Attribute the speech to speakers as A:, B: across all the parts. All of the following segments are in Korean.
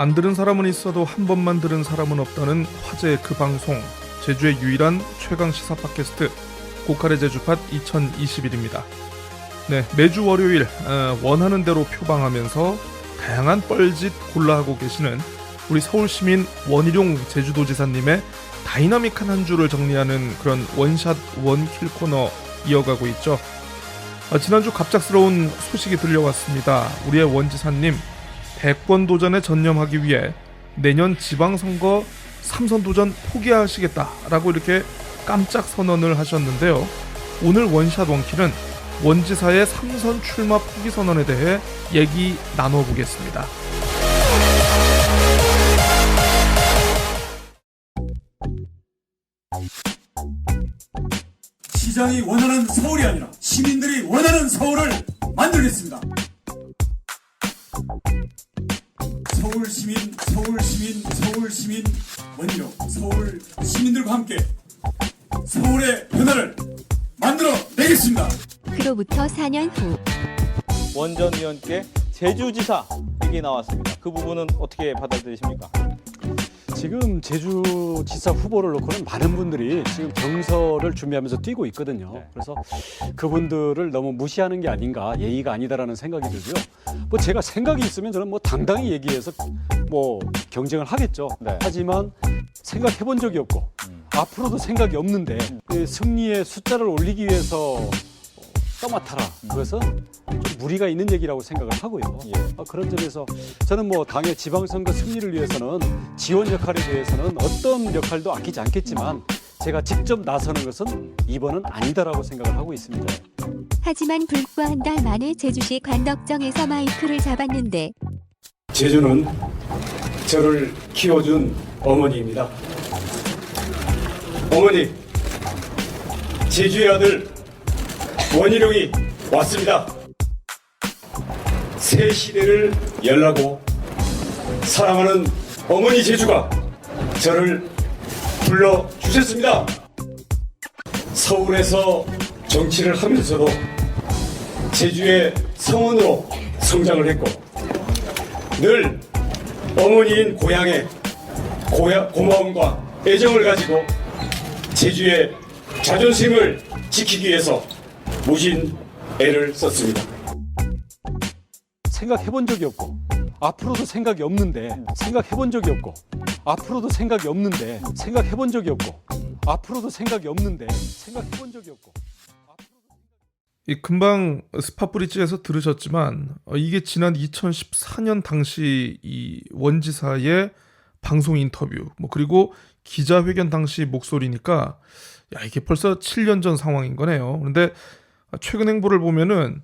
A: 안 들은 사람은 있어도 한 번만 들은 사람은 없다는 화제의 그 방송, 제주의 유일한 최강 시사 팟캐스트 고칼의 제주팟 2021입니다. 네, 매주 월요일 원하는 대로 표방하면서 다양한 뻘짓 골라하고 계시는 우리 서울시민 원희룡 제주도지사님의 다이나믹한 한 주를 정리하는 그런 원샷 원킬 코너 이어가고 있죠. 지난주 갑작스러운 소식이 들려왔습니다. 우리의 원지사님 대권 도전에 전념하기 위해 내년 지방선거 3선 도전 포기하시겠다라고 이렇게 깜짝 선언을 하셨는데요. 오늘 원샷 원킬은 원지사의 3선 출마 포기 선언에 대해 얘기 나눠보겠습니다.
B: 시장이 원하는 서울이 아니라 시민들이 원하는 서울을 만들겠습니다. 서울시민 원희룡 서울 시민들과 함께 서울의 변화를 만들어 내겠습니다.
C: 그로부터 4년 후
D: 원 전 의원께 제주지사 얘기 나왔습니다. 그 부분은 어떻게 받아들이십니까?
E: 지금 제주지사 후보를 놓고는 많은 분들이 지금 경선을 준비하면서 뛰고 있거든요.
D: 네.
E: 그래서 그분들을 너무 무시하는 게 아닌가, 예의가 아니다라는 생각이 들고요. 뭐 제가 생각이 있으면 저는 뭐 당당히 얘기해서 뭐 경쟁을 하겠죠.
D: 네.
E: 하지만 생각해 본 적이 없고 앞으로도 생각이 없는데 그 승리의 숫자를 올리기 위해서 떠맡아라. 그래서 좀 무리가 있는 얘기라고 생각을 하고요.
D: 예.
E: 그런 점에서 저는 뭐 당의 지방선거 승리를 위해서는 지원 역할에 대해서는 어떤 역할도 아끼지 않겠지만 제가 직접 나서는 것은 이번은 아니다라고 생각을 하고 있습니다.
C: 하지만 불과 한 달 만에 제주시 관덕정에서 마이크를 잡았는데
F: 제주는 저를 키워준 어머니입니다. 어머니, 제주의 아들 원희룡이 왔습니다. 새 시대를 열라고 사랑하는 어머니 제주가 저를 불러주셨습니다. 서울에서 정치를 하면서도 제주의 성원으로 성장을 했고 늘 어머니인 고향에 고마움과 애정을 가지고 제주의 자존심을 지키기 위해서 무신 애를 썼습니다.
E: 생각해 본 적이 없고 앞으로도 생각이 없는데 생각해 본 적이 없고 앞으로도 생각이 없는데 생각해 본 적이 없고 앞으로도 생각이 없는데 생각해 본 적이 없고
A: 이 금방 스팟브리지에서 들으셨지만 이게 지난 2014년 당시 이 원지사의 방송 인터뷰 그리고 기자회견 당시 목소리니까 야 이게 벌써 7년 전 상황인 거네요. 그런데 최근 행보를 보면은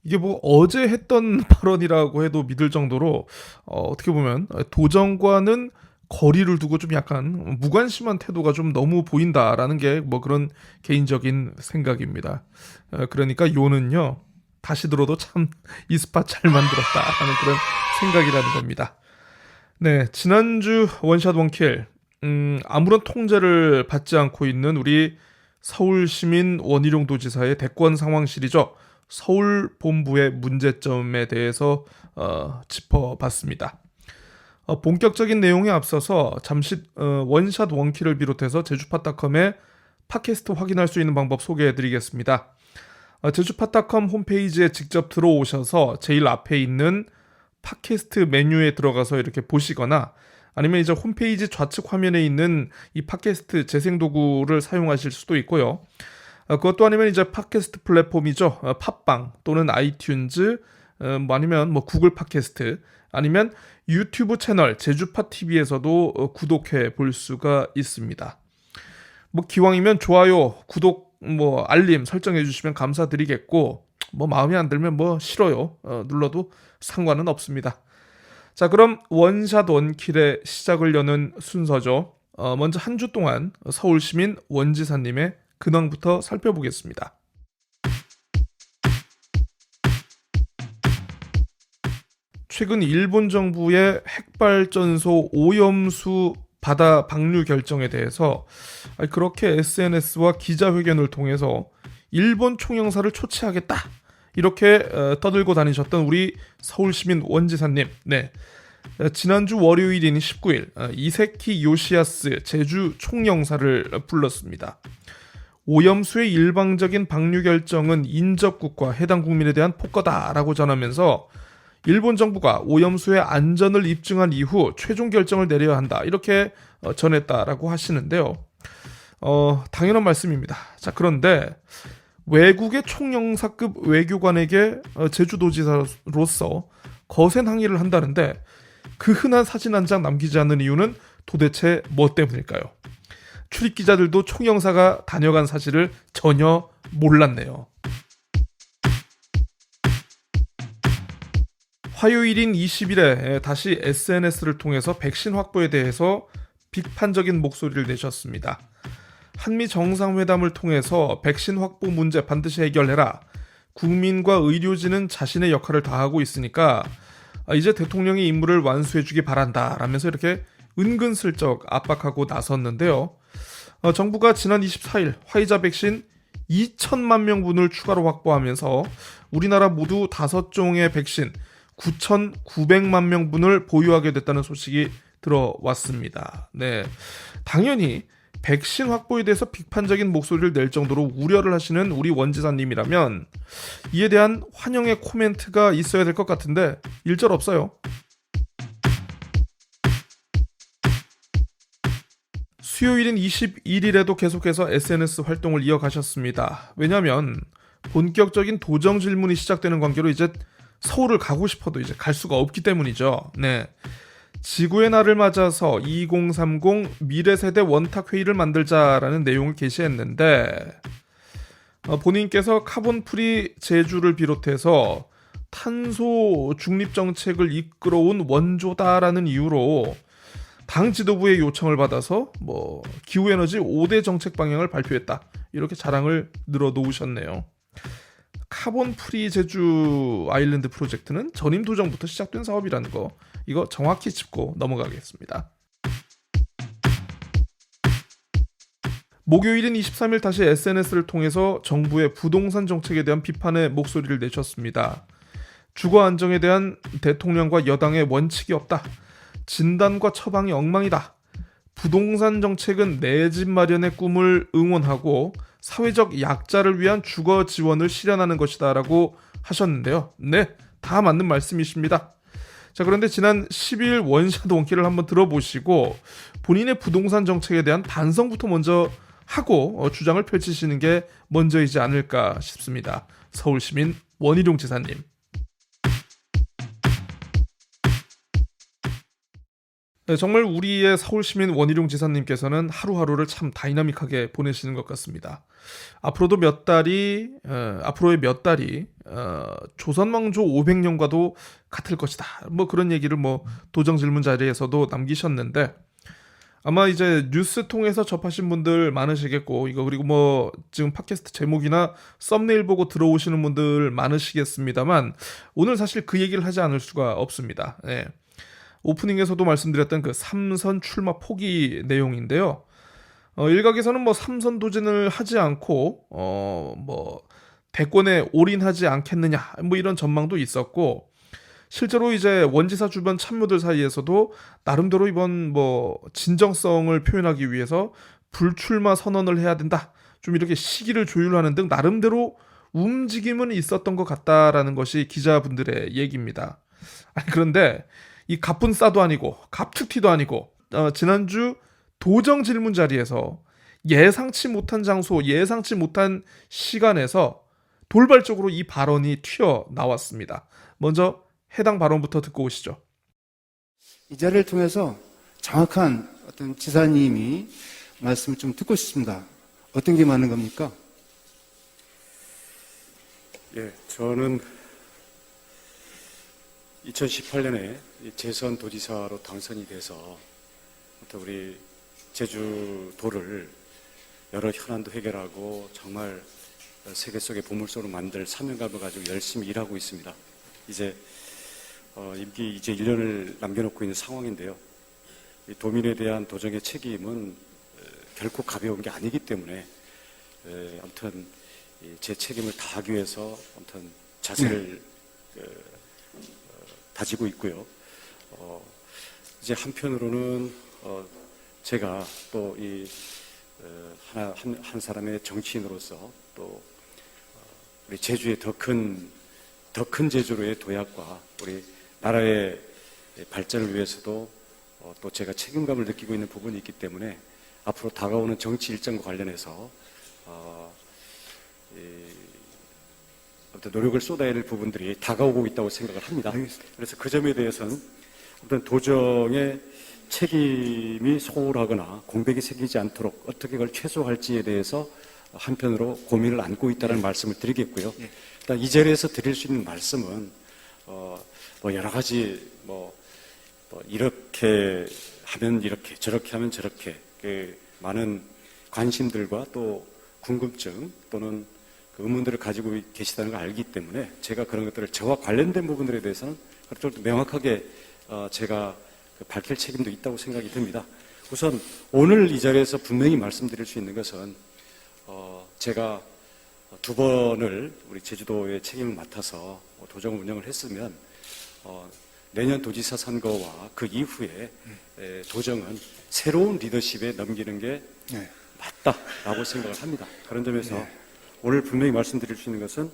A: 이게 뭐 어제 했던 발언이라고 해도 믿을 정도로 어떻게 보면 도전과는 거리를 두고 좀 약간 무관심한 태도가 좀 너무 보인다라는 게 뭐 그런 개인적인 생각입니다. 그러니까 요는요 다시 들어도 참 이 스팟 잘 만들었다라는 그런 생각이라는 겁니다. 네, 지난주 원샷 원킬 아무런 통제를 받지 않고 있는 우리 서울시민 원희룡 도지사의 대권 상황실이죠. 서울본부의 문제점에 대해서 짚어봤습니다. 본격적인 내용에 앞서서 잠시 원샷 원킬을 비롯해서 제주팟닷컴의 팟캐스트 확인할 수 있는 방법 소개해드리겠습니다. 제주팟닷컴 홈페이지에 직접 들어오셔서 제일 앞에 있는 팟캐스트 메뉴에 들어가서 이렇게 보시거나 아니면 이제 홈페이지 좌측 화면에 있는 이 팟캐스트 재생 도구를 사용하실 수도 있고요. 그것도 아니면 이제 팟캐스트 플랫폼이죠. 팟빵 또는 아이튠즈 아니면 뭐 구글 팟캐스트 아니면 유튜브 채널 제주팟 TV에서도 구독해 볼 수가 있습니다. 뭐 기왕이면 좋아요, 구독, 알림 설정해 주시면 감사드리겠고 마음에 안 들면 싫어요. 눌러도 상관은 없습니다. 자, 그럼 원샷 원킬의 시작을 여는 순서죠. 먼저 한 주 동안 서울시민 원지사님의 근황부터 살펴보겠습니다. 최근 일본 정부의 핵발전소 오염수 바다 방류 결정에 대해서 그렇게 SNS와 기자회견을 통해서 일본 총영사를 초치하겠다 이렇게 떠들고 다니셨던 우리 서울시민 원지사님, 네, 지난주 월요일인 19일 이세키 요시야스 제주 총영사를 불렀습니다. 오염수의 일방적인 방류 결정은 인접국과 해당 국민에 대한 폭거다라고 전하면서 일본 정부가 오염수의 안전을 입증한 이후 최종 결정을 내려야 한다 이렇게 전했다라고 하시는데요. 당연한 말씀입니다. 자, 그런데 외국의 총영사급 외교관에게 제주도지사로서 거센 항의를 한다는데 그 흔한 사진 한 장 남기지 않는 이유는 도대체 뭐 때문일까요? 출입기자들도 총영사가 다녀간 사실을 전혀 몰랐네요. 화요일인 20일에 다시 SNS를 통해서 백신 확보에 대해서 비판적인 목소리를 내셨습니다. 한미 정상회담을 통해서 백신 확보 문제 반드시 해결해라. 국민과 의료진은 자신의 역할을 다하고 있으니까 이제 대통령의 임무를 완수해주기 바란다 라면서 이렇게 은근슬쩍 압박하고 나섰는데요. 정부가 지난 24일 화이자 백신 2천만 명분을 추가로 확보하면서 우리나라 모두 5종의 백신 9,900만 명분을 보유하게 됐다는 소식이 들어왔습니다. 네, 당연히 백신 확보에 대해서 비판적인 목소리를 낼 정도로 우려를 하시는 우리 원지사님이라면 이에 대한 환영의 코멘트가 있어야 될 것 같은데 일절 없어요. 수요일인 21일에도 계속해서 SNS 활동을 이어가셨습니다. 왜냐하면 본격적인 도정 질문이 시작되는 관계로 이제 서울을 가고 싶어도 이제 갈 수가 없기 때문이죠. 네. 지구의 날을 맞아서 2030 미래세대 원탁회의를 만들자라는 내용을 게시했는데 본인께서 카본프리 제주를 비롯해서 탄소 중립정책을 이끌어온 원조다라는 이유로 당 지도부의 요청을 받아서 기후에너지 5대 정책 방향을 발표했다. 이렇게 자랑을 늘어놓으셨네요. 카본프리 제주 아일랜드 프로젝트는 전임 도정부터 시작된 사업이라는 거 이거 정확히 짚고 넘어가겠습니다. 목요일인 23일 다시 SNS를 통해서 정부의 부동산 정책에 대한 비판의 목소리를 내셨습니다. 주거 안정에 대한 대통령과 여당의 원칙이 없다. 진단과 처방이 엉망이다. 부동산 정책은 내 집 마련의 꿈을 응원하고 사회적 약자를 위한 주거 지원을 실현하는 것이다 라고 하셨는데요. 네, 다 맞는 말씀이십니다. 자, 그런데 지난 10일 원샷 원키를 한번 들어보시고 본인의 부동산 정책에 대한 반성부터 먼저 하고 주장을 펼치시는 게 먼저이지 않을까 싶습니다. 서울시민 원희룡 지사님. 네, 정말 우리의 서울시민 원희룡 지사님께서는 하루하루를 참 다이나믹하게 보내시는 것 같습니다. 앞으로의 몇 달이 조선왕조 500년과도 같을 것이다. 그런 얘기를 도정 질문 자리에서도 남기셨는데 아마 이제 뉴스 통해서 접하신 분들 많으시겠고 그리고 지금 팟캐스트 제목이나 썸네일 보고 들어오시는 분들 많으시겠습니다만 오늘 사실 그 얘기를 하지 않을 수가 없습니다. 네. 오프닝에서도 말씀드렸던 그 삼선 출마 포기 내용인데요. 일각에서는 삼선 도전을 하지 않고 대권에 올인하지 않겠느냐 이런 전망도 있었고 실제로 이제 원지사 주변 참모들 사이에서도 나름대로 이번 진정성을 표현하기 위해서 불출마 선언을 해야 된다. 좀 이렇게 시기를 조율하는 등 나름대로 움직임은 있었던 것 같다라는 것이 기자분들의 얘기입니다. 그런데 이 갑분싸도 아니고 갑툭튀도 아니고 지난주 도정 질문 자리에서 예상치 못한 장소, 예상치 못한 시간에서 돌발적으로 이 발언이 튀어나왔습니다. 먼저 해당 발언부터 듣고 오시죠.
G: 이 자리를 통해서 정확한 어떤 지사님이 말씀을 좀 듣고 싶습니다. 어떤 게 맞는 겁니까?
F: 예, 저는 2018년에 재선 도지사로 당선이 돼서 우리 제주도를 여러 현안도 해결하고 정말 세계 속의 보물소로 만들 사명감을 가지고 열심히 일하고 있습니다. 이제 임기 이제 1년을 남겨놓고 있는 상황인데요. 이 도민에 대한 도정의 책임은 결코 가벼운 게 아니기 때문에 아무튼 제 책임을 다하기 위해서 아무튼 자세를 다지고 있고요. 이제 한편으로는 제가 또 이 한 사람의 정치인으로서 또 우리 제주의 더 큰 제주로의 도약과 우리 나라의 발전을 위해서도 또 제가 책임감을 느끼고 있는 부분이 있기 때문에 앞으로 다가오는 정치 일정과 관련해서 어떤 노력을 쏟아야 될 부분들이 다가오고 있다고 생각을 합니다. 그래서 그 점에 대해서는 어떤 도정의 책임이 소홀하거나 공백이 생기지 않도록 어떻게 그걸 최소화할지에 대해서 한편으로 고민을 안고 있다는 말씀을 드리겠고요. 일단 이 자리에서 드릴 수 있는 말씀은 뭐 여러 가지 뭐 이렇게 하면 이렇게 저렇게 하면 저렇게 그 많은 관심들과 또 궁금증 또는 그 의문들을 가지고 계시다는 걸 알기 때문에 제가 그런 것들을 저와 관련된 부분들에 대해서는 좀 명확하게 제가 밝힐 책임도 있다고 생각이 듭니다. 우선 오늘 이 자리에서 분명히 말씀드릴 수 있는 것은 제가 두 번을 우리 제주도의 책임을 맡아서 도정을 운영을 했으면 내년 도지사 선거와 그 이후에 도정은 새로운 리더십에 넘기는 게 맞다라고 생각을 합니다. 그런 점에서 오늘 분명히 말씀드릴 수 있는 것은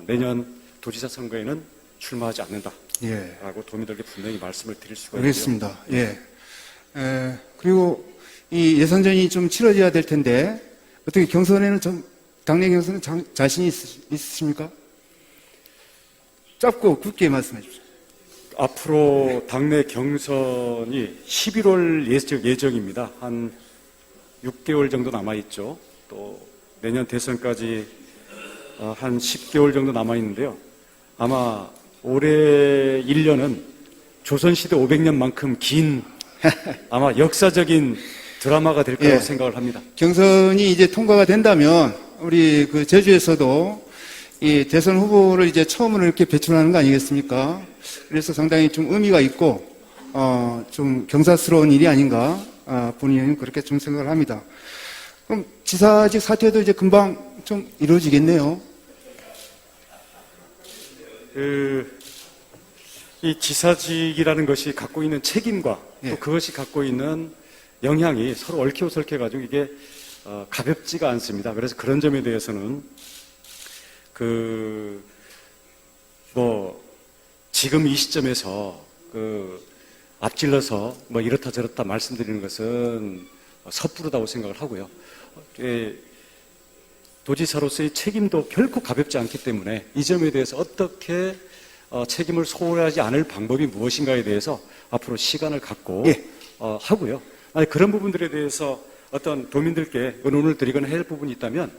F: 내년 도지사 선거에는 출마하지 않는다라고 도민들에게 분명히 말씀을 드릴 수가 있고요.
G: 알겠습니다. 예. 그리고 이 예선전이 좀 치러져야 될 텐데 어떻게 경선에는 당내 경선은 자신이 있으십니까? 짧고 굵게 말씀해 주십시오.
F: 앞으로 당내 경선이 11월 예정입니다. 한 6개월 정도 남아있죠. 또 내년 대선까지 한 10개월 정도 남아있는데요. 아마 올해 1년은 조선시대 500년만큼 긴 아마 역사적인 드라마가 될 거라고 생각을 합니다.
G: 경선이 이제 통과가 된다면 우리 그 제주에서도 이 대선 후보를 이제 처음으로 이렇게 배출하는 거 아니겠습니까? 그래서 상당히 좀 의미가 있고 좀 경사스러운 일이 아닌가 본인은 그렇게 좀 생각을 합니다. 그럼 지사직 사퇴도 이제 금방 좀 이루어지겠네요.
F: 이 지사직이라는 것이 갖고 있는 책임과 또 그것이 갖고 있는 영향이 서로 얽혀설켜가지고 이게 가볍지가 않습니다. 그래서 그런 점에 대해서는 지금 이 시점에서 앞질러서 이렇다 저렇다 말씀드리는 것은 섣부르다고 생각을 하고요. 도지사로서의 책임도 결코 가볍지 않기 때문에 이 점에 대해서 어떻게 책임을 소홀하지 않을 방법이 무엇인가에 대해서 앞으로 시간을 갖고 하고요. 그런 부분들에 대해서 어떤 도민들께 의논을 드리거나 할 부분이 있다면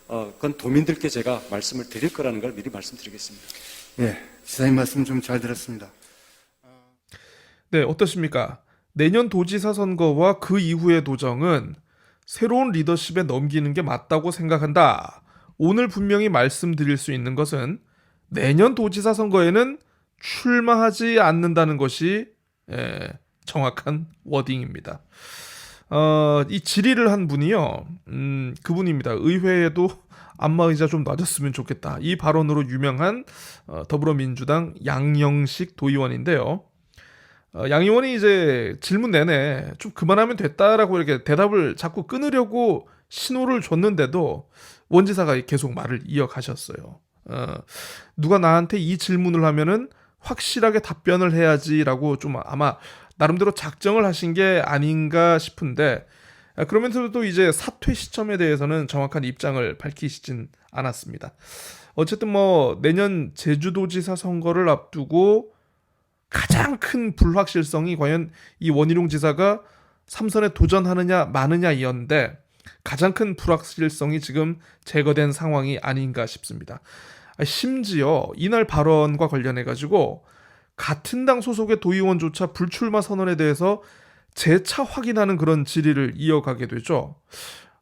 F: 그건 도민들께 제가 말씀을 드릴 거라는 걸 미리 말씀드리겠습니다.
G: 예, 지사님 말씀 좀 잘 들었습니다.
A: 네, 어떠십니까? 내년 도지사 선거와 그 이후의 도정은 새로운 리더십에 넘기는 게 맞다고 생각한다. 오늘 분명히 말씀드릴 수 있는 것은 내년 도지사 선거에는 출마하지 않는다는 것이 정확한 워딩입니다. 이 질의를 한 분이요, 그분입니다. 의회에도 안마의자 좀 놔줬으면 좋겠다. 이 발언으로 유명한 더불어민주당 양영식 도의원인데요. 양 의원이 이제 질문 내내 좀 그만하면 됐다라고 이렇게 대답을 자꾸 끊으려고 신호를 줬는데도 원지사가 계속 말을 이어가셨어요. 누가 나한테 이 질문을 하면은 확실하게 답변을 해야지라고 좀 아마 나름대로 작정을 하신 게 아닌가 싶은데, 그러면서도 이제 사퇴 시점에 대해서는 정확한 입장을 밝히시진 않았습니다. 어쨌든 내년 제주도지사 선거를 앞두고 가장 큰 불확실성이 과연 이 원희룡 지사가 3선에 도전하느냐 마느냐이었는데 가장 큰 불확실성이 지금 제거된 상황이 아닌가 싶습니다. 심지어 이날 발언과 관련해가지고 같은 당 소속의 도의원조차 불출마 선언에 대해서 재차 확인하는 그런 질의를 이어가게 되죠.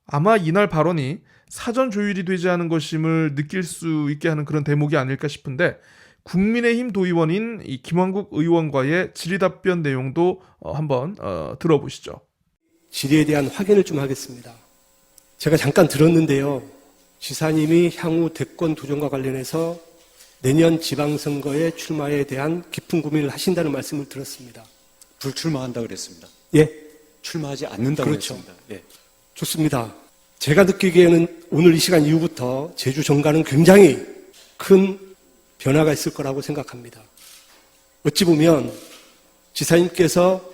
A: 아마 이날 발언이 사전 조율이 되지 않은 것임을 느낄 수 있게 하는 그런 대목이 아닐까 싶은데, 국민의힘 도의원인 이 김왕국 의원과의 질의 답변 내용도 한번 들어보시죠.
H: 질의에 대한 확인을 좀 하겠습니다. 제가 잠깐 들었는데요. 지사님이 향후 대권 도전과 관련해서 내년 지방선거에 출마에 대한 깊은 고민을 하신다는 말씀을 들었습니다.
F: 불출마한다 그랬습니다.
H: 예,
F: 출마하지 않는다고
H: 그렇죠.
F: 그랬습니다. 예.
H: 좋습니다. 제가 느끼기에는 오늘 이 시간 이후부터 제주 정가는 굉장히 큰 변화가 있을 거라고 생각합니다. 어찌 보면 지사님께서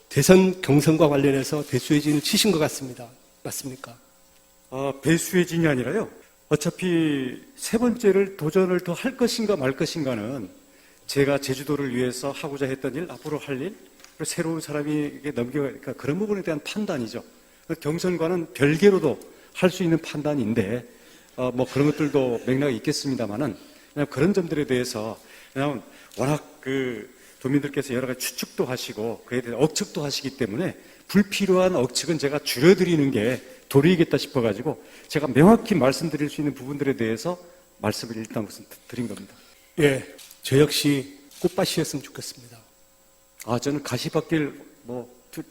H: 대선 경선과 관련해서 배수의 진을 치신 것 같습니다. 맞습니까?
F: 배수의 진이 아니라요. 어차피 세 번째를 도전을 더 할 것인가 말 것인가는 제가 제주도를 위해서 하고자 했던 일, 앞으로 할 일, 그리고 새로운 사람에게 넘겨가니까 그런 부분에 대한 판단이죠. 경선과는 별개로도 할 수 있는 판단인데, 뭐 그런 것들도 맥락이 있겠습니다만은, 그냥 그런 점들에 대해서, 그냥 워낙 도민들께서 여러 가지 추측도 하시고, 그에 대해서 억측도 하시기 때문에, 불필요한 억측은 제가 줄여드리는 게 도리이겠다 싶어가지고, 제가 명확히 말씀드릴 수 있는 부분들에 대해서 말씀을 일단 우선 드린 겁니다.
H: 예, 저 역시 꽃밭이었으면 좋겠습니다.
F: 저는 가시밭길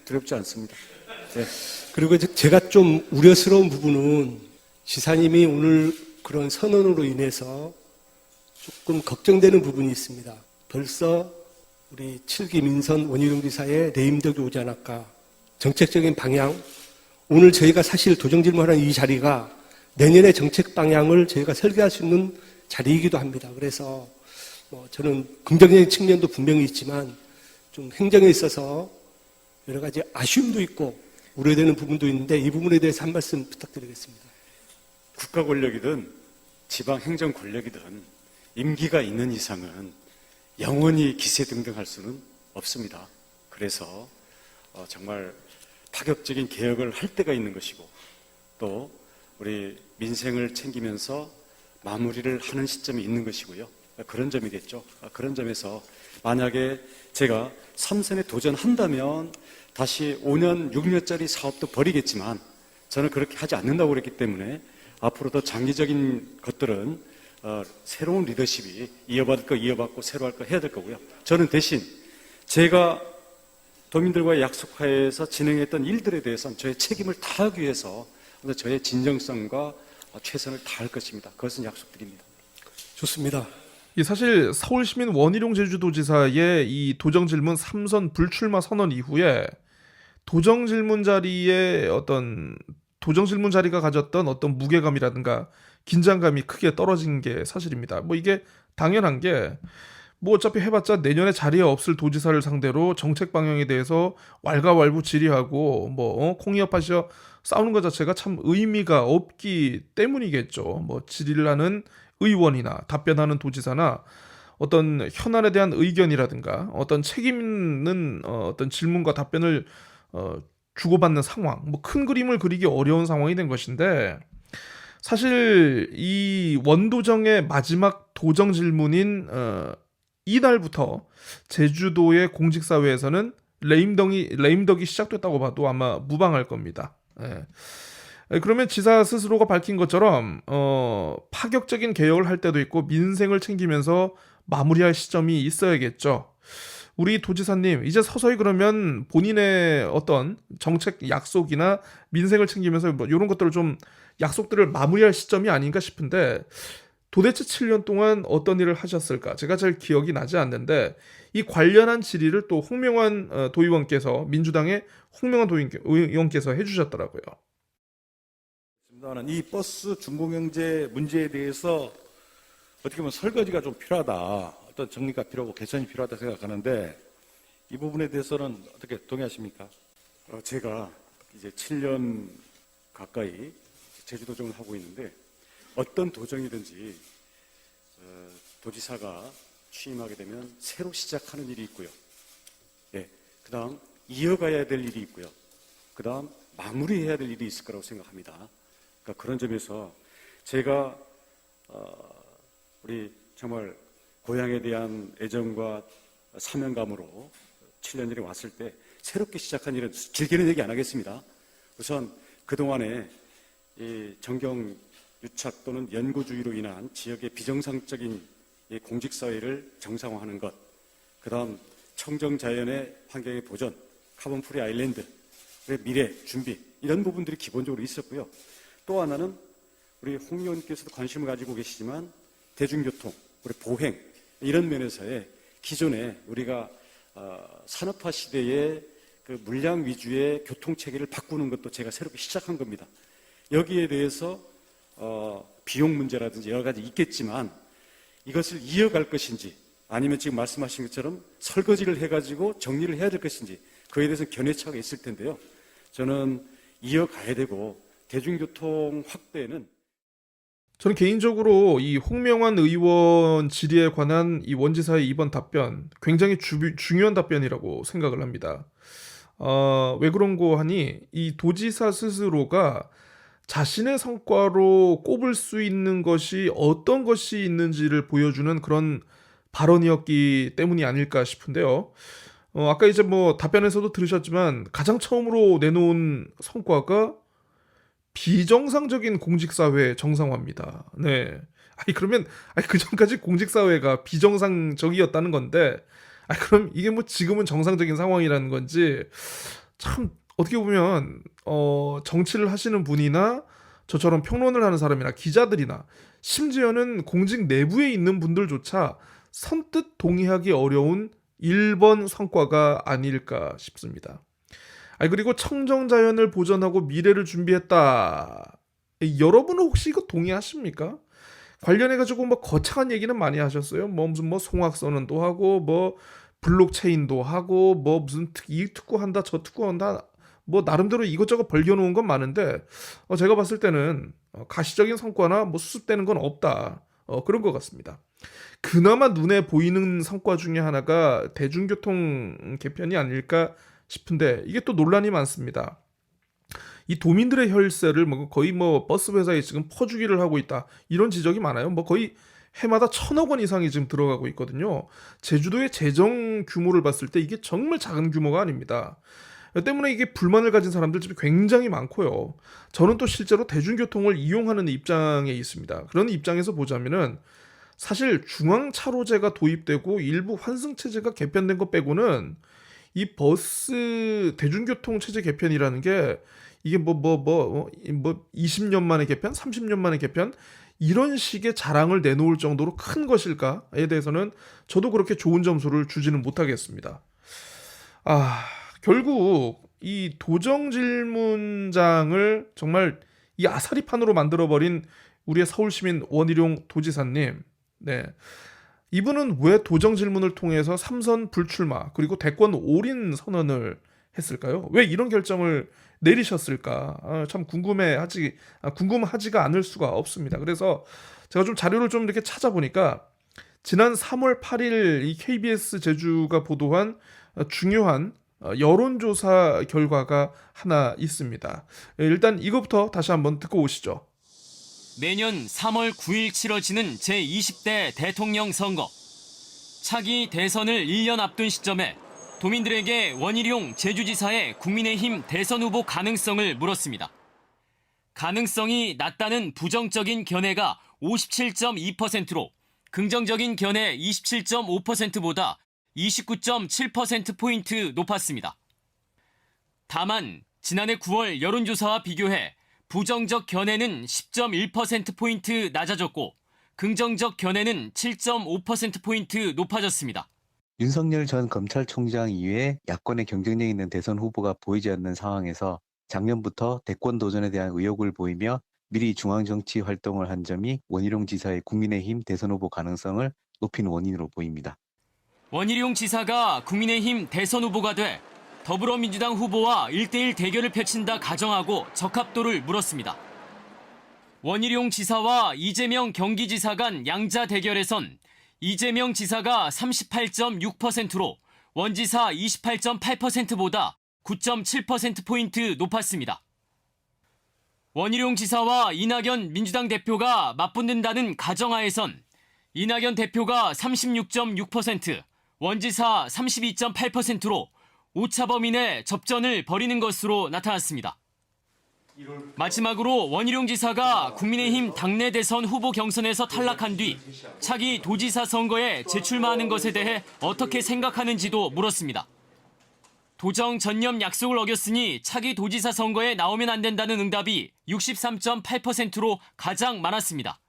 F: 두렵지 않습니다. 네.
H: 그리고 제가 좀 우려스러운 부분은 지사님이 오늘 그런 선언으로 인해서 조금 걱정되는 부분이 있습니다. 벌써 우리 7기 민선 원희룡 지사의 레임덕이 오지 않을까. 정책적인 방향. 오늘 저희가 사실 도정질문하는 이 자리가 내년의 정책 방향을 저희가 설계할 수 있는 자리이기도 합니다. 그래서 저는 긍정적인 측면도 분명히 있지만 좀 행정에 있어서 여러 가지 아쉬움도 있고 우려되는 부분도 있는데 이 부분에 대해서 한 말씀 부탁드리겠습니다.
F: 국가 권력이든 지방 행정 권력이든 임기가 있는 이상은 영원히 기세등등할 수는 없습니다. 그래서 정말 파격적인 개혁을 할 때가 있는 것이고 또 우리 민생을 챙기면서 마무리를 하는 시점이 있는 것이고요. 그런 점이겠죠. 그런 점에서 만약에 제가 3선에 도전한다면 다시 5년, 6년짜리 사업도 버리겠지만 저는 그렇게 하지 않는다고 그랬기 때문에 앞으로 더 장기적인 것들은 새로운 리더십이 이어받을 거 이어받고 새로 할 거 해야 될 거고요. 저는 대신 제가 도민들과의 약속하에서 진행했던 일들에 대해서는 저의 책임을 다하기 위해서 저의 진정성과 최선을 다할 것입니다. 그것은 약속드립니다.
H: 좋습니다.
A: 사실 서울시민 원희룡 제주도지사의 이 도정질문 3선 불출마 선언 이후에 도정질문 자리가 가졌던 어떤 무게감이라든가 긴장감이 크게 떨어진 게 사실입니다. 이게 당연한 게 어차피 해봤자 내년에 자리에 없을 도지사를 상대로 정책 방향에 대해서 왈가왈부 질의하고 콩이어파시어 싸우는 것 자체가 참 의미가 없기 때문이겠죠. 질의를 하는 의원이나 답변하는 도지사나 어떤 현안에 대한 의견이라든가 어떤 책임 있는 어떤 질문과 답변을 주고받는 상황, 큰 그림을 그리기 어려운 상황이 된 것인데 사실 이 원도정의 마지막 도정 질문인 이날부터 제주도의 공직사회에서는 레임덕이 시작됐다고 봐도 아마 무방할 겁니다. 예. 그러면 지사 스스로가 밝힌 것처럼 파격적인 개혁을 할 때도 있고 민생을 챙기면서 마무리할 시점이 있어야겠죠. 우리 도지사님 이제 서서히 그러면 본인의 어떤 정책 약속이나 민생을 챙기면서 이런 것들을 좀 약속들을 마무리할 시점이 아닌가 싶은데 도대체 7년 동안 어떤 일을 하셨을까? 제가 잘 기억이 나지 않는데 이 관련한 질의를 또 홍명환 도의원께서 민주당의 홍명환 도의원께서 해주셨더라고요.
I: 이 버스 중공영제 문제에 대해서 어떻게 보면 설거지가 좀 필요하다, 어떤 정리가 필요하고 개선이 필요하다 생각하는데 이 부분에 대해서는 어떻게 동의하십니까?
F: 제가 이제 7년 가까이 제주도정을 하고 있는데 어떤 도정이든지 도지사가 취임하게 되면 새로 시작하는 일이 있고요. 그 다음 이어가야 될 일이 있고요. 그 다음 마무리해야 될 일이 있을 거라고 생각합니다. 그러니까 그런 점에서 제가 우리 정말 고향에 대한 애정과 사명감으로 7년 전에 왔을 때 새롭게 시작한 일은 길게는 얘기 안 하겠습니다. 우선 그동안에 이 정경 유착 또는 연고주의로 인한 지역의 비정상적인 공직사회를 정상화하는 것, 그 다음 청정자연의 환경의 보존, 카본 프리 아일랜드, 미래 준비 이런 부분들이 기본적으로 있었고요. 또 하나는 우리 홍 의원께서도 관심을 가지고 계시지만 대중교통, 우리 보행 이런 면에서의 기존에 우리가 산업화 시대의 그 물량 위주의 교통 체계를 바꾸는 것도 제가 새롭게 시작한 겁니다. 여기에 대해서 비용 문제라든지 여러 가지 있겠지만 이것을 이어갈 것인지 아니면 지금 말씀하신 것처럼 설거지를 해가지고 정리를 해야 될 것인지 그에 대해서 견해차가 있을 텐데요. 저는 이어가야 되고 대중교통 확대는
A: 저는 개인적으로 이 홍명환 의원 질의에 관한 이 원지사의 이번 답변 굉장히 중요한 답변이라고 생각을 합니다. 왜 그런고 하니 이 도지사 스스로가 자신의 성과로 꼽을 수 있는 것이 어떤 것이 있는지를 보여주는 그런 발언이었기 때문이 아닐까 싶은데요. 아까 이제 뭐 답변에서도 들으셨지만 가장 처음으로 내놓은 성과가 비정상적인 공직사회 정상화입니다. 네. 그러면 그 전까지 공직사회가 비정상적이었다는 건데, 그럼 이게 뭐 지금은 정상적인 상황이라는 건지 참 어떻게 보면 정치를 하시는 분이나 저처럼 평론을 하는 사람이나 기자들이나 심지어는 공직 내부에 있는 분들조차 선뜻 동의하기 어려운 1번 성과가 아닐까 싶습니다. 그리고 청정자연을 보존하고 미래를 준비했다. 여러분은 혹시 이거 동의하십니까? 관련해가지고 뭐 거창한 얘기는 많이 하셨어요. 무슨 송악선언도 하고, 블록체인도 하고, 무슨 이 특구한다, 저 특구한다. 나름대로 이것저것 벌겨놓은 건 많은데, 제가 봤을 때는 가시적인 성과나 수습되는 건 없다. 그런 것 같습니다. 그나마 눈에 보이는 성과 중에 하나가 대중교통 개편이 아닐까 싶은데 이게 또 논란이 많습니다. 이 도민들의 혈세를 거의 버스 회사에 지금 퍼주기를 하고 있다 이런 지적이 많아요. 거의 해마다 1,000억 원 이상이 지금 들어가고 있거든요. 제주도의 재정 규모를 봤을 때 이게 정말 작은 규모가 아닙니다. 때문에 이게 불만을 가진 사람들 집이 굉장히 많고요. 저는 또 실제로 대중교통을 이용하는 입장에 있습니다. 그런 입장에서 보자면은 사실 중앙차로제가 도입되고 일부 환승체제가 개편된 것 빼고는 이 버스 대중교통 체제 개편이라는 게 이게 20년 만에 개편, 30년 만에 개편 이런 식의 자랑을 내놓을 정도로 큰 것일까에 대해서는 저도 그렇게 좋은 점수를 주지는 못하겠습니다. 결국 이 도정질문장을 정말 이 아사리판으로 만들어버린 우리의 서울시민 원희룡 도지사님, 네. 이분은 왜 도정 질문을 통해서 3선 불출마 그리고 대권 올인 선언을 했을까요? 왜 이런 결정을 내리셨을까? 참 궁금하지가 않을 수가 없습니다. 그래서 제가 좀 자료를 좀 이렇게 찾아보니까 지난 3월 8일 이 KBS 제주가 보도한 중요한 여론조사 결과가 하나 있습니다. 일단 이것부터 다시 한번 듣고 오시죠.
J: 내년 3월 9일 치러지는 제20대 대통령 선거. 차기 대선을 1년 앞둔 시점에 도민들에게 원희룡 제주지사의 국민의힘 대선 후보 가능성을 물었습니다. 가능성이 낮다는 부정적인 견해가 57.2%로 긍정적인 견해 27.5%보다 29.7%포인트 높았습니다. 다만 지난해 9월 여론조사와 비교해 부정적 견해는 10.1%포인트 낮아졌고 긍정적 견해는 7.5%포인트 높아졌습니다.
K: 윤석열 전 검찰총장 이외에 야권의 경쟁력 있는 대선 후보가 보이지 않는 상황에서 작년부터 대권 도전에 대한 의욕을 보이며 미리 중앙정치 활동을 한 점이 원희룡 지사의 국민의힘 대선 후보 가능성을 높인 원인으로 보입니다.
J: 원희룡 지사가 국민의힘 대선 후보가 돼 더불어민주당 후보와 1대1 대결을 펼친다 가정하고 적합도를 물었습니다. 원희룡 지사와 이재명 경기지사 간 양자 대결에선 이재명 지사가 38.6%로 원지사 28.8%보다 9.7%포인트 높았습니다. 원희룡 지사와 이낙연 민주당 대표가 맞붙는다는 가정하에선 이낙연 대표가 36.6%, 원지사 32.8%로 오차범위 내 접전을 벌이는 것으로 나타났습니다. 마지막으로 원희룡 지사가 국민의힘 당내 대선 후보 경선에서 탈락한 뒤 차기 도지사 선거에 재출마하는 것에 대해 어떻게 생각하는지도 물었습니다. 도정 전념 약속을 어겼으니 차기 도지사 선거에 나오면 안 된다는 응답이 63.8%로 가장 많았습니다.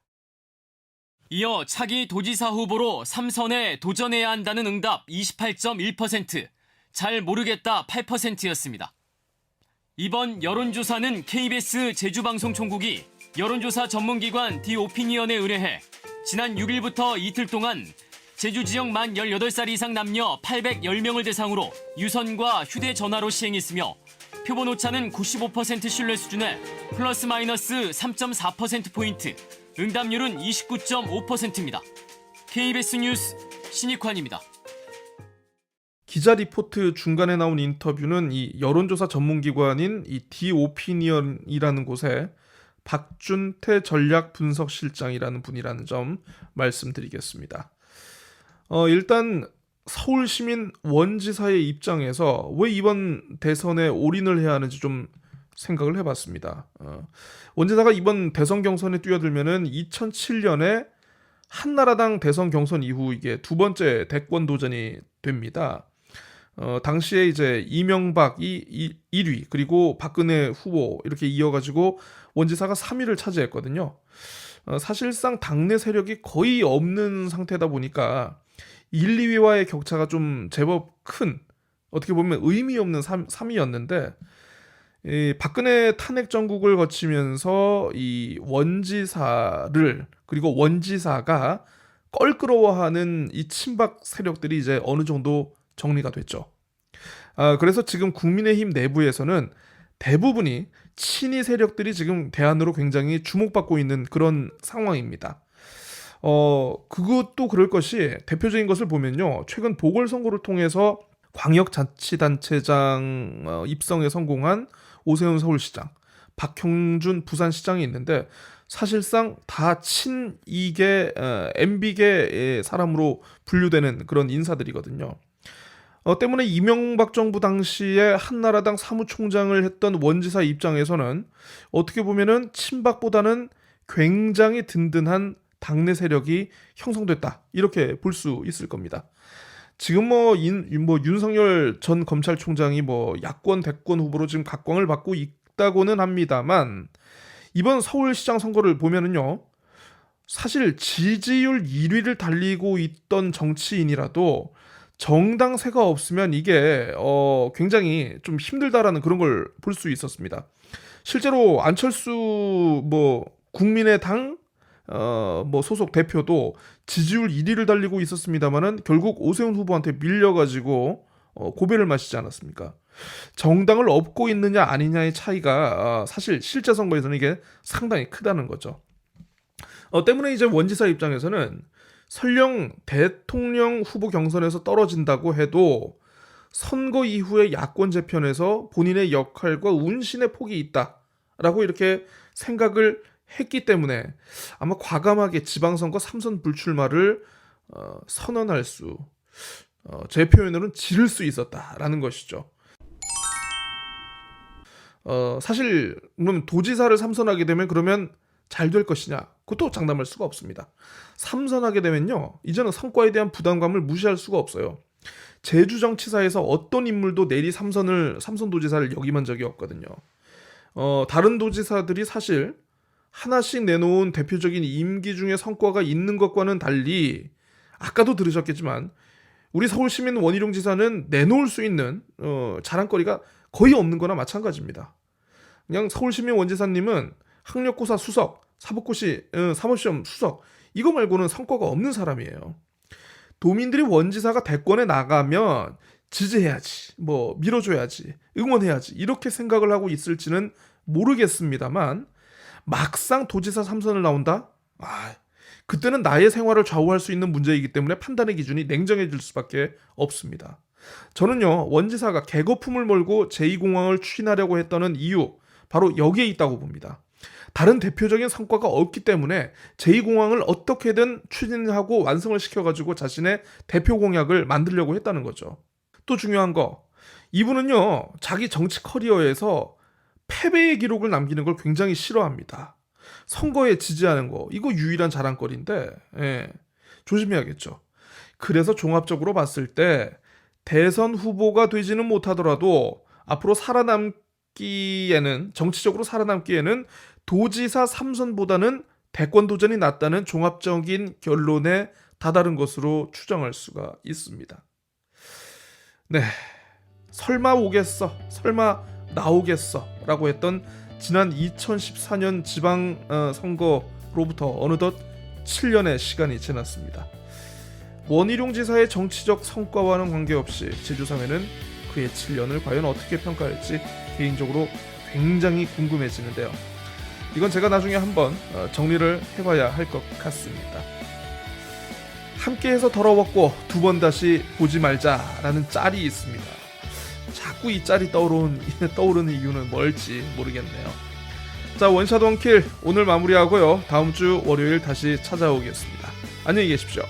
J: 이어 차기 도지사 후보로 3선에 도전해야 한다는 응답 28.1%, 잘 모르겠다 8%였습니다. 이번 여론조사는 KBS 제주방송총국이 여론조사 전문기관 디오피니언에 의뢰해 지난 6일부터 이틀 동안 제주 지역 만 18살 이상 남녀 810명을 대상으로 유선과 휴대전화로 시행했으며 표본 오차는 95% 신뢰 수준에 플러스 마이너스 3.4%포인트, 응답률은 29.5%입니다. KBS 뉴스 신익환입니다.
A: 기자 리포트 중간에 나온 인터뷰는 이 여론조사 전문기관인 이 디오피니언이라는 곳에 박준태 전략분석실장이라는 분이라는 점 말씀드리겠습니다. 일단 서울시민 원지사의 입장에서 왜 이번 대선에 올인을 해야 하는지 좀 생각을 해봤습니다. 원지사가 이번 대선 경선에 뛰어들면은 2007년에 한나라당 대선 경선 이후 이게 두 번째 대권 도전이 됩니다. 당시에 이제 이명박이 1위 그리고 박근혜 후보 이렇게 이어가지고 원지사가 3위를 차지했거든요. 사실상 당내 세력이 거의 없는 상태다 보니까 1, 2위와의 격차가 좀 제법 큰, 어떻게 보면 의미 없는 3위였는데 이 박근혜 탄핵 정국을 거치면서 이 원지사를 그리고 원지사가 껄끄러워하는 이 친박 세력들이 이제 어느 정도 정리가 됐죠. 그래서 지금 국민의힘 내부에서는 대부분이 친이 세력들이 지금 대안으로 굉장히 주목받고 있는 그런 상황입니다. 그것도 그럴 것이 대표적인 것을 보면요. 최근 보궐선거를 통해서 광역자치단체장 입성에 성공한 오세훈 서울시장, 박형준 부산시장이 있는데 사실상 다 친이계, MB계 사람으로 분류되는 그런 인사들이거든요. 때문에 이명박 정부 당시에 한나라당 사무총장을 했던 원지사 입장에서는 어떻게 보면은 친박보다는 굉장히 든든한 당내 세력이 형성됐다 이렇게 볼 수 있을 겁니다. 지금 윤석열 전 검찰총장이 야권 대권 후보로 지금 각광을 받고 있다고는 합니다만 이번 서울시장 선거를 보면은요 사실 지지율 1위를 달리고 있던 정치인이라도 정당세가 없으면 이게 굉장히 좀 힘들다라는 그런 걸 볼 수 있었습니다. 실제로 안철수 국민의당 소속 대표도 지지율 1위를 달리고 있었습니다만은 결국 오세훈 후보한테 밀려가지고 고배를 마시지 않았습니까? 정당을 업고 있느냐 아니냐의 차이가 사실 실제 선거에서는 이게 상당히 크다는 거죠. 때문에 이제 원지사 입장에서는 설령 대통령 후보 경선에서 떨어진다고 해도 선거 이후의 야권 재편에서 본인의 역할과 운신의 폭이 있다라고 이렇게 생각을 했기 때문에 아마 과감하게 지방선거 3선 불출마를 선언할 수, 제 표현으로는 지를 수 있었다라는 것이죠. 사실 그럼 도지사를 3선하게 되면 그러면 잘 될 것이냐? 그것도 장담할 수가 없습니다. 3선하게 되면요, 이제는 성과에 대한 부담감을 무시할 수가 없어요. 제주정치사에서 어떤 인물도 내리 3선 도지사를 역임한 적이 없거든요. 다른 도지사들이 사실 하나씩 내놓은 대표적인 임기 중에 성과가 있는 것과는 달리 아까도 들으셨겠지만 우리 서울시민 원희룡 지사는 내놓을 수 있는 자랑거리가 거의 없는 거나 마찬가지입니다. 그냥 서울시민 원지사님은 학력고사 수석, 사법시험 수석 이거 말고는 성과가 없는 사람이에요. 도민들이 원지사가 대권에 나가면 지지해야지, 밀어줘야지, 응원해야지 이렇게 생각을 하고 있을지는 모르겠습니다만 막상 도지사 3선을 나온다? 그때는 나의 생활을 좌우할 수 있는 문제이기 때문에 판단의 기준이 냉정해질 수밖에 없습니다. 저는요 원지사가 개거품을 몰고 제2공항을 추진하려고 했던 이유 바로 여기에 있다고 봅니다. 다른 대표적인 성과가 없기 때문에 제2공항을 어떻게든 추진하고 완성을 시켜가지고 자신의 대표 공약을 만들려고 했다는 거죠. 또 중요한 거, 이분은요 자기 정치 커리어에서 패배의 기록을 남기는 걸 굉장히 싫어합니다. 선거에 지지하는 거 이거 유일한 자랑거리인데 조심해야겠죠. 그래서 종합적으로 봤을 때 대선 후보가 되지는 못하더라도 앞으로 정치적으로 살아남기에는 도지사 3선보다는 대권 도전이 낫다는 종합적인 결론에 다다른 것으로 추정할 수가 있습니다. 네, 설마 오겠어, 설마 나오겠어 라고 했던 지난 2014년 지방선거로부터 어느덧 7년의 시간이 지났습니다. 원희룡 지사의 정치적 성과와는 관계없이 제주사회는 그의 7년을 과연 어떻게 평가할지 개인적으로 굉장히 궁금해지는데요. 이건 제가 나중에 한번 정리를 해봐야 할 것 같습니다. 함께해서 더러웠고 두 번 다시 보지 말자라는 짤이 있습니다. 자꾸 이 짤이 떠오르는 이유는 뭘지 모르겠네요. 자, 원샷 원킬 오늘 마무리하고요. 다음 주 월요일 다시 찾아오겠습니다. 안녕히 계십시오.